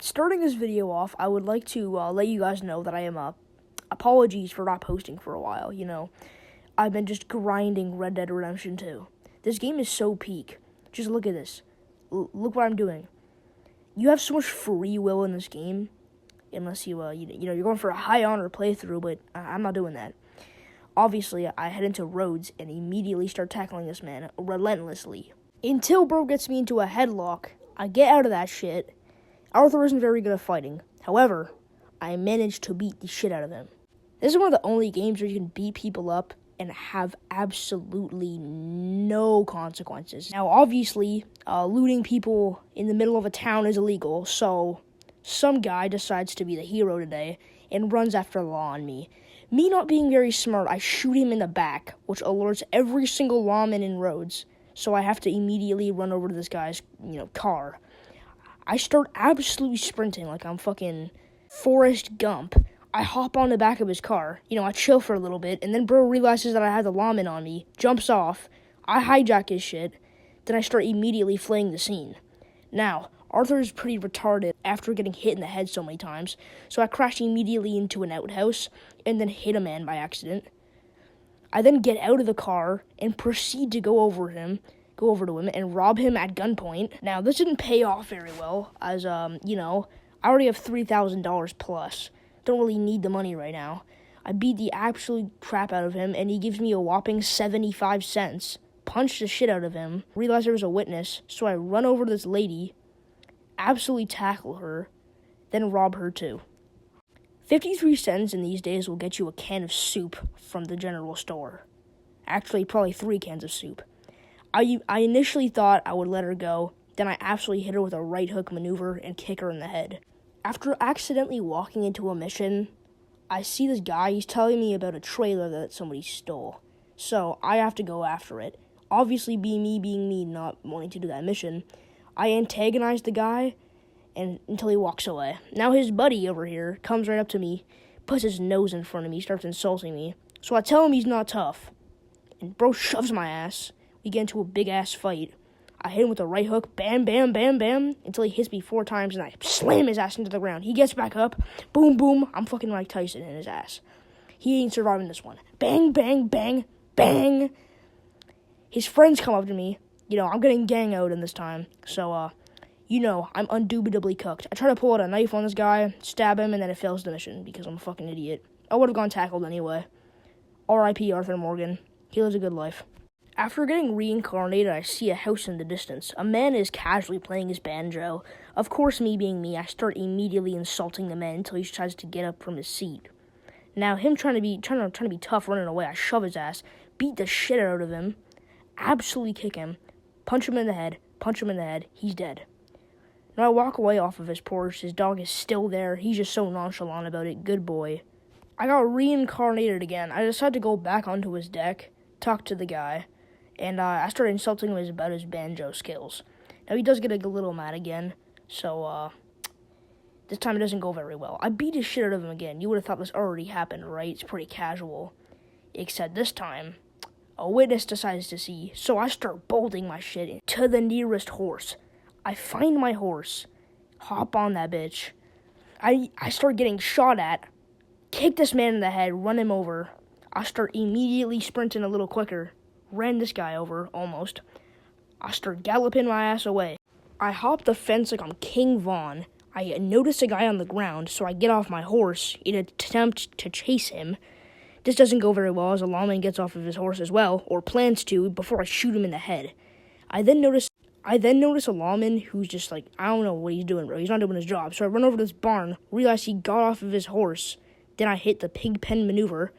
Starting this video off, I would like to let you guys know that I am apologies for not posting for a while. I've been just grinding Red Dead Redemption 2. This game is so peak. Just look at this. Look what I'm doing. You have so much free will in this game, unless you're going for a high honor playthrough, but I'm not doing that. Obviously, I head into Rhodes and immediately start tackling this man relentlessly. Until bro gets me into a headlock, I get out of that shit. Arthur isn't very good at fighting. However, I managed to beat the shit out of him. This is one of the only games where you can beat people up and have absolutely no consequences. Now, obviously, looting people in the middle of a town is illegal, so some guy decides to be the hero today and runs after the law on me. Me not being very smart, I shoot him in the back, which alerts every single lawman in Rhodes, so I have to immediately run over to this guy's, car. I start absolutely sprinting like I'm fucking Forrest Gump. I hop on the back of his car. I chill for a little bit, and then bro realizes that I have the lawman on me, jumps off. I hijack his shit. Then I start immediately fleeing the scene. Now, Arthur is pretty retarded after getting hit in the head so many times, so I crash immediately into an outhouse and then hit a man by accident. I then get out of the car and proceed to go over to him and rob him at gunpoint. Now, this didn't pay off very well, as, I already have $3,000 plus. Don't really need the money right now. I beat the absolute crap out of him, and he gives me a whopping 75 cents. Punch the shit out of him. Realize there was a witness, so I run over to this lady, absolutely tackle her, then rob her too. 53 cents in these days will get you a can of soup from the general store. Actually, probably 3 cans of soup. I initially thought I would let her go, then I absolutely hit her with a right hook maneuver and kick her in the head. After accidentally walking into a mission, I see this guy, he's telling me about a trailer that somebody stole. So, I have to go after it. Obviously, being me, not wanting to do that mission, I antagonize the guy until he walks away. Now his buddy over here comes right up to me, puts his nose in front of me, starts insulting me. So I tell him he's not tough, and bro shoves my ass. We get into a big-ass fight. I hit him with a right hook, bam, bam, bam, bam, until he hits me 4 times, and I slam his ass into the ground. He gets back up, boom, boom, I'm fucking Mike Tyson in his ass. He ain't surviving this one. Bang, bang, bang, bang. His friends come up to me. I'm getting gang out in this time, so, I'm undoubtedly cooked. I try to pull out a knife on this guy, stab him, and then it fails the mission, because I'm a fucking idiot. I would have gone tackled anyway. R.I.P. Arthur Morgan. He lives a good life. After getting reincarnated, I see a house in the distance. A man is casually playing his banjo. Of course, me being me, I start immediately insulting the man until he tries to get up from his seat. Now, him trying to be tough, running away, I shove his ass, beat the shit out of him, absolutely kick him, punch him in the head, he's dead. Now I walk away off of his porch, his dog is still there, he's just so nonchalant about it, good boy. I got reincarnated again. I decided to go back onto his deck, talk to the guy, and I started insulting him about his banjo skills. Now, he does get a little mad again, so, this time it doesn't go very well. I beat his shit out of him again. You would have thought this already happened, right? It's pretty casual. Except this time, a witness decides to see, so I start bolting my shit to the nearest horse. I find my horse, hop on that bitch. I start getting shot at, kick this man in the head, run him over. I start immediately sprinting a little quicker. Ran this guy over, almost. I start galloping my ass away. I hop the fence like I'm King Vaughn. I notice a guy on the ground, so I get off my horse in an attempt to chase him. This doesn't go very well as a lawman gets off of his horse as well, or plans to, before I shoot him in the head. I then notice a lawman who's just like, I don't know what he's doing, bro. He's not doing his job. So I run over to this barn, realize he got off of his horse. Then I hit the pig pen maneuver,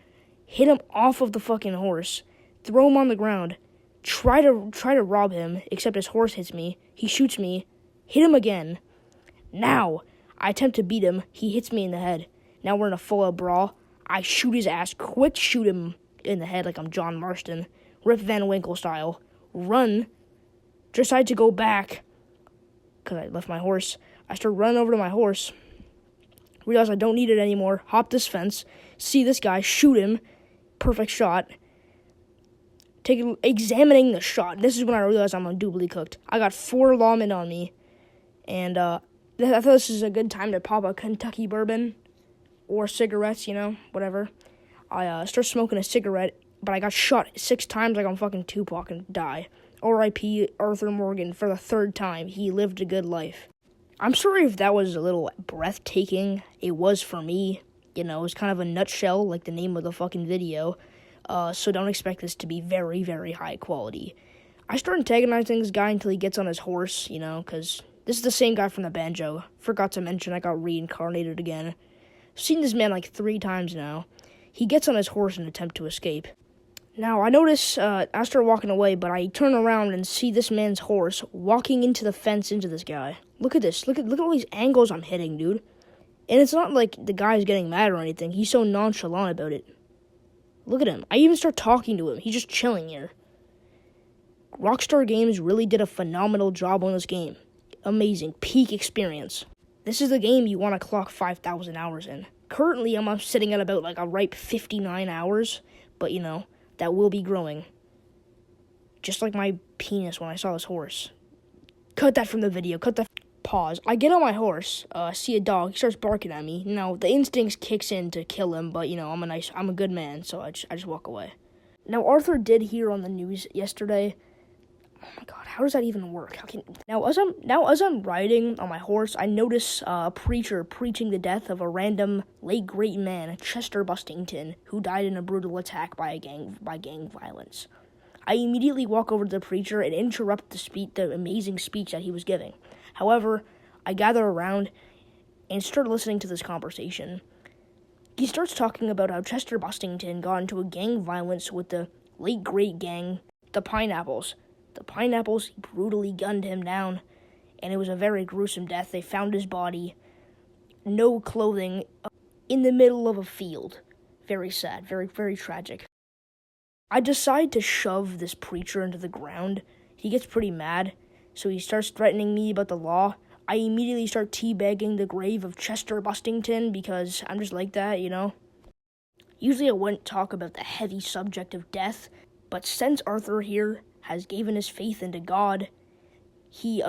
hit him off of the fucking horse, throw him on the ground, try to rob him, except his horse hits me. He shoots me, hit him again. Now, I attempt to beat him. He hits me in the head. Now we're in a full-out brawl. I shoot his ass, quick shoot him in the head like I'm John Marston, Rip Van Winkle style. Run, decide to go back, because I left my horse. I start running over to my horse, realize I don't need it anymore, hop this fence, see this guy, shoot him, perfect shot. Examining the shot. This is when I realized I'm undoubtedly cooked. I got 4 lawmen on me, and I thought this is a good time to pop a Kentucky bourbon or cigarettes, whatever. I started smoking a cigarette, but I got shot 6 times like I'm fucking Tupac and die. R.I.P. Arthur Morgan for the 3rd time. He lived a good life. I'm sorry if that was a little breathtaking. It was for me. It was kind of a nutshell, like the name of the fucking video. So don't expect this to be very, very high quality. I start antagonizing this guy until he gets on his horse, because this is the same guy from the banjo. Forgot to mention I got reincarnated again. I've seen this man like 3 times now. He gets on his horse and attempt to escape. Now, I notice, I start walking away, but I turn around and see this man's horse walking into the fence into this guy. Look at this. Look at all these angles I'm hitting, dude. And it's not like the guy's getting mad or anything. He's so nonchalant about it. Look at him. I even start talking to him. He's just chilling here. Rockstar Games really did a phenomenal job on this game. Amazing. Peak experience. This is the game you want to clock 5,000 hours in. Currently, I'm sitting at about like a ripe 59 hours. But, that will be growing. Just like my penis when I saw this horse. Cut that from the video. Cut that. Pause. I get on my horse, see a dog, he starts barking at me. Now, the instincts kicks in to kill him, but, I'm a good man, so I just walk away. Now, Arthur did hear on the news yesterday. Oh my god, how does that even work? Now as I'm riding on my horse, I notice a preacher preaching the death of a random late great man, Chester Bustington, who died in a brutal attack by gang violence. I immediately walk over to the preacher and interrupt the amazing speech that he was giving. However, I gather around and start listening to this conversation. He starts talking about how Chester Bustington got into a gang violence with the late great gang, the Pineapples. The Pineapples brutally gunned him down, and it was a very gruesome death. They found his body, no clothing, in the middle of a field. Very sad, very, very tragic. I decide to shove this preacher into the ground. He gets pretty mad, so he starts threatening me about the law. I immediately start teabagging the grave of Chester Bustington because I'm just like that, Usually I wouldn't talk about the heavy subject of death, but since Arthur here has given his faith into God, he's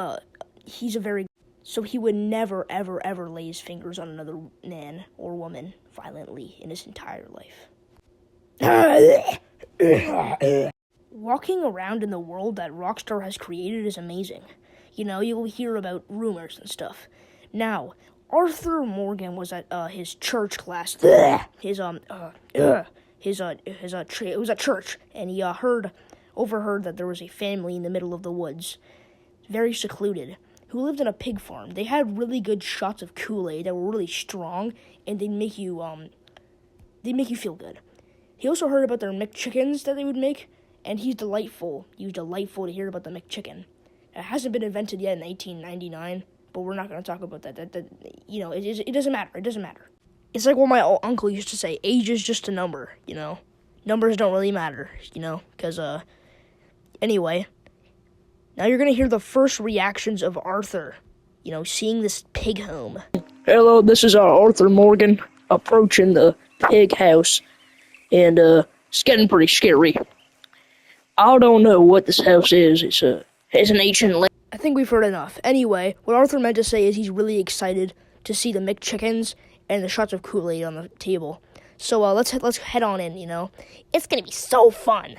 so he would never, ever, ever lay his fingers on another man or woman violently in his entire life. Walking around in the world that Rockstar has created is amazing. You'll hear about rumors and stuff. Now, Arthur Morgan was at his church class. It was at church, and he overheard that there was a family in the middle of the woods, very secluded, who lived in a pig farm. They had really good shots of Kool-Aid that were really strong, and they'd make you feel good. He also heard about their McChickens that they would make, and he's delightful. He was delightful to hear about the McChicken. It hasn't been invented yet in 1899, but we're not going to talk about that. It doesn't matter. It doesn't matter. It's like what my uncle used to say, age is just a number, Numbers don't really matter, because, anyway, now you're going to hear the first reactions of Arthur, seeing this pig home. Hello, this is Arthur Morgan approaching the pig house, and it's getting pretty scary. I don't know what this house is. It's an ancient... I think we've heard enough. Anyway, what Arthur meant to say is he's really excited to see the McChickens and the shots of Kool-Aid on the table. So let's head on in, It's gonna be so fun.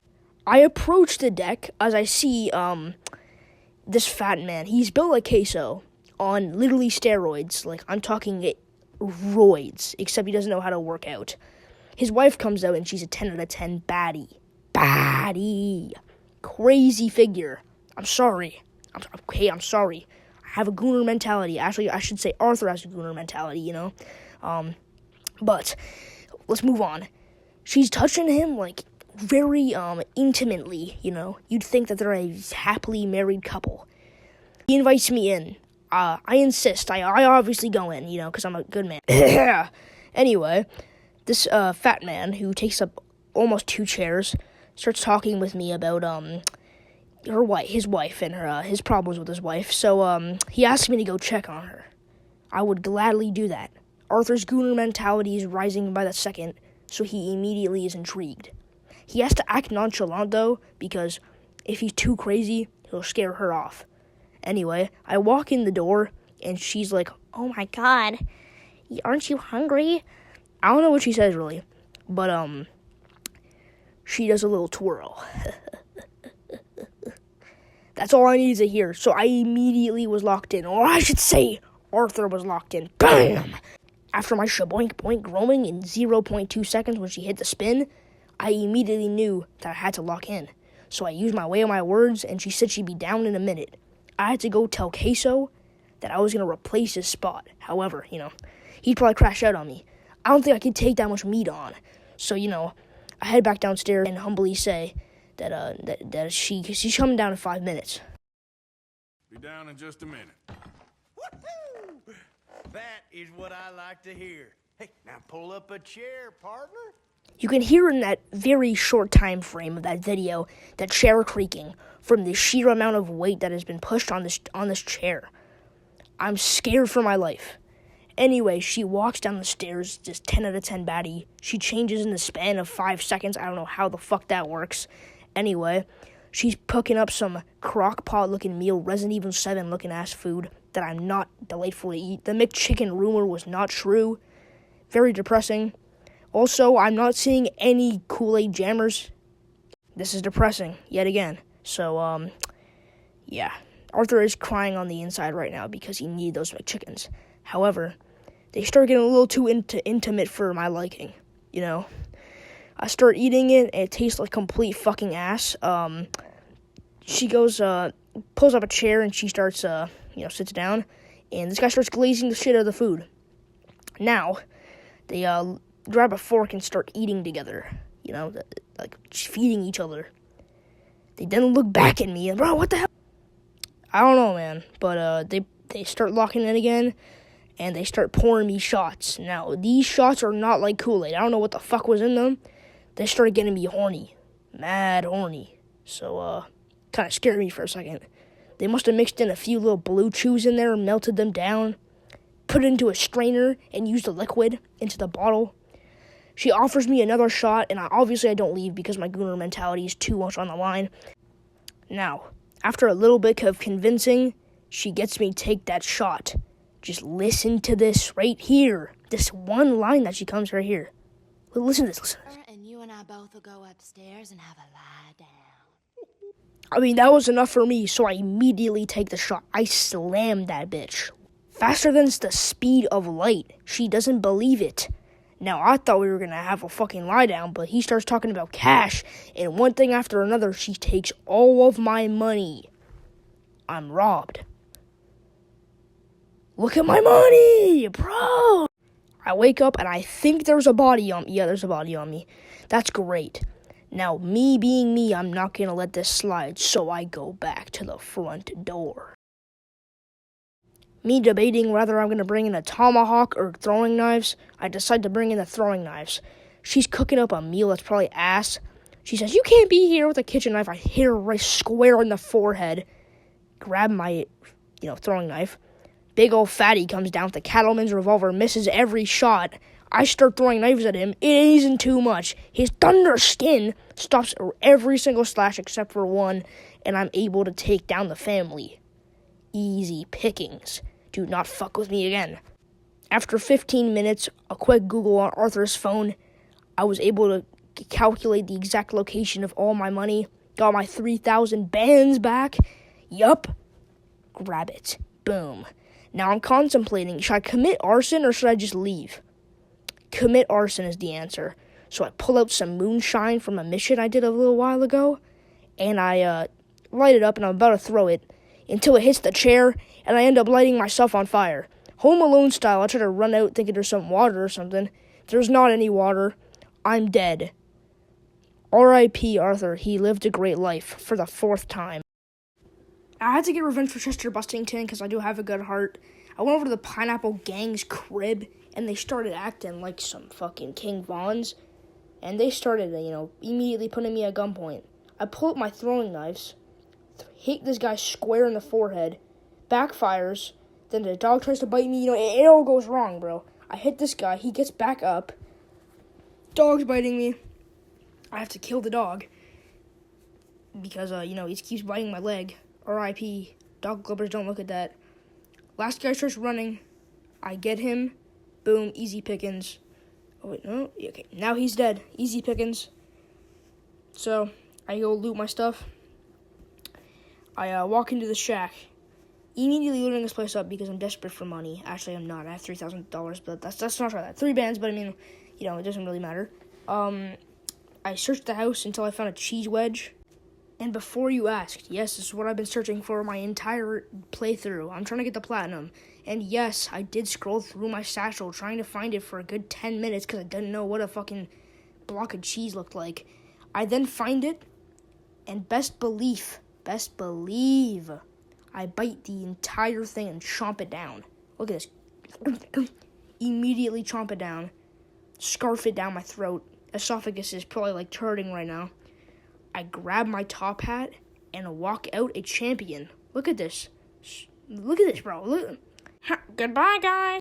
I approach the deck as I see this fat man. He's built like queso on literally steroids. Like, I'm talking roids, except he doesn't know how to work out. His wife comes out and she's a 10 out of 10 baddie. Crazy figure. I'm sorry. I'm sorry. I have a gooner mentality. Actually, I should say Arthur has a gooner mentality, But let's move on. She's touching him, like, very, intimately, You'd think that they're a happily married couple. He invites me in. I insist. I obviously go in, because I'm a good man. Anyway, this, fat man, who takes up almost 2 chairs, starts talking with me about, his wife and his problems with his wife. So, he asked me to go check on her. I would gladly do that. Arthur's gooner mentality is rising by the second, so he immediately is intrigued. He has to act nonchalant, though, because if he's too crazy, he'll scare her off. Anyway, I walk in the door, and she's, like, "Oh my God, aren't you hungry?" I don't know what she says really, but she does a little twirl. That's all I needed to hear. So I immediately was locked in, or I should say, Arthur was locked in. Bam! After my shaboink boink roaming in 0.2 seconds when she hit the spin, I immediately knew that I had to lock in. So I used my way of my words, and she said she'd be down in a minute. I had to go tell Queso that I was going to replace his spot. However, he'd probably crash out on me. I don't think I could take that much meat on. So, I head back downstairs and humbly say that she's coming down in 5 minutes. Be down in just a minute. Woohoo! That is what I like to hear. Hey, now pull up a chair, partner. You can hear in that very short time frame of that video that chair creaking from the sheer amount of weight that has been pushed on this chair. I'm scared for my life. Anyway, she walks down the stairs, just 10 out of 10 baddie. She changes in the span of 5 seconds. I don't know how the fuck that works. Anyway, she's cooking up some crock pot looking meal, Resident Evil 7 looking ass food that I'm not delightful to eat. The McChicken rumor was not true. Very depressing. Also, I'm not seeing any Kool-Aid jammers. This is depressing, yet again. So, yeah. Arthur is crying on the inside right now because he needs those McChickens. However, they start getting a little too intimate for my liking, I start eating it, and it tastes like complete fucking ass. She goes, pulls up a chair, and she starts, sits down, and this guy starts glazing the shit out of the food. Now, they, grab a fork and start eating together, like feeding each other. They then look back at me and, bro, what the hell? I don't know, man, but they start locking in again, and they start pouring me shots. Now, these shots are not like Kool-Aid. I don't know what the fuck was in them. They started getting me horny, mad horny, so kind of scared me for a second. They must have mixed in a few little blue chews in there, melted them down, put it into a strainer, and used the liquid into the bottle. She offers me another shot, and obviously I don't leave because my gooner mentality is too much on the line. Now, after a little bit of convincing, she gets me to take that shot. Just listen to this right here. This one line that she comes right here. Listen to this, And you and I both will go upstairs and have a lie down. I mean, that was enough for me, so I immediately take the shot. I slammed that bitch. Faster than the speed of light. She doesn't believe it. Now, I thought we were going to have a fucking lie down, but he starts talking about cash, and one thing after another, she takes all of my money. I'm robbed. Look at my money, bro! I wake up, and I think there's a body on me. Yeah, there's a body on me. That's great. Now, me being me, I'm not going to let this slide, so I go back to the front door. Me debating whether I'm going to bring in a tomahawk or throwing knives, I decide to bring in the throwing knives. She's cooking up a meal that's probably ass. She says, "You can't be here with a kitchen knife." I hit her right square in the forehead. Grab my, throwing knife. Big old fatty comes down with the cattleman's revolver, misses every shot. I start throwing knives at him. It isn't too much. His thunder skin stops every single slash except for one, and I'm able to take down the family. Easy pickings. Do not fuck with me again. After 15 minutes, a quick Google on Arthur's phone, I was able to calculate the exact location of all my money, got my 3,000 bands back. Yup. Grab it. Boom. Now I'm contemplating, should I commit arson or should I just leave? Commit arson is the answer. So I pull out some moonshine from a mission I did a little while ago, and I light it up, and I'm about to throw it until it hits the chair, and I end up lighting myself on fire. Home Alone style, I try to run out thinking there's some water or something. There's not any water. I'm dead. R.I.P. Arthur. He lived a great life for the 4th time. I had to get revenge for Chester Bustington because I do have a good heart. I went over to the Pineapple Gang's crib, and they started acting like some fucking King Vons. And they started, immediately putting me at gunpoint. I pull up my throwing knives, hit this guy square in the forehead, backfires, then the dog tries to bite me, it all goes wrong, bro. I hit this guy, he gets back up, dog's biting me, I have to kill the dog, because, he keeps biting my leg. R.I.P. Dog clubbers, don't look at that. Last guy starts running, I get him. Boom, easy pickings. Oh, wait, no? Okay, now he's dead. Easy pickings. So, I go loot my stuff. I walk into the shack. Immediately looting this place up because I'm desperate for money. Actually, I'm not. I have $3,000, but that's not right. 3 bands, but I mean, you know, it doesn't really matter. I searched the house until I found a cheese wedge. And before you asked, yes, this is what I've been searching for my entire playthrough. I'm trying to get the platinum. And yes, I did scroll through my satchel trying to find it for a good 10 minutes because I didn't know what a fucking block of cheese looked like. I then find it, and best believe, I bite the entire thing and chomp it down. Look at this. Immediately chomp it down. Scarf it down my throat. Esophagus is probably like turning right now. I grab my top hat and walk out a champion. Look at this. Look at this, bro. Look. Goodbye, guys.